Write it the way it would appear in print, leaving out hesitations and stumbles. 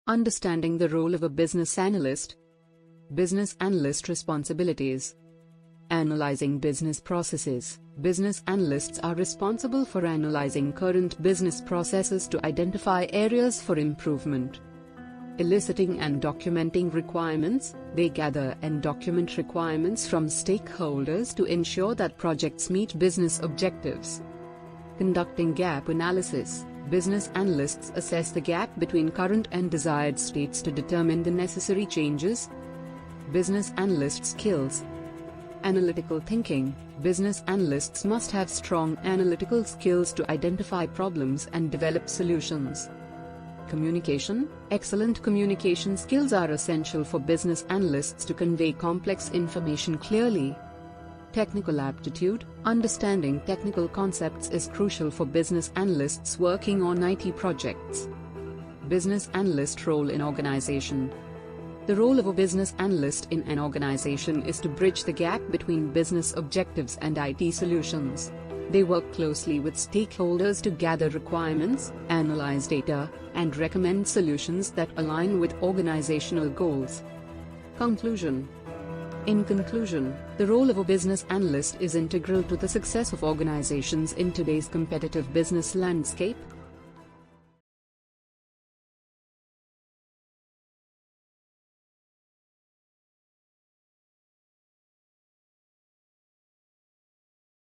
Understanding the role of a business analyst. Business analyst responsibilities. Analyzing business processes. Business analysts are responsible for analyzing current business processes to identify areas for improvement. Eliciting and documenting requirements. They gather and document requirements from stakeholders to ensure that projects meet business objectives. Conducting gap analysis. Business analysts assess the gap between current and desired states to determine the necessary changes. Business analyst skills. Analytical thinking. Business analysts must have strong analytical skills to identify problems and develop solutions. Communication. Excellent communication skills are essential for business analysts to convey complex information clearly. Technical aptitude. Understanding technical concepts is crucial for business analysts working on IT projects. Business analyst role in organization. The role of a business analyst in an organization is to bridge the gap between business objectives and IT solutions. They work closely with stakeholders to gather requirements, analyze data, and recommend solutions that align with organizational goals. Conclusion. In conclusion, the role of a business analyst is integral to the success of organizations in today's competitive business landscape.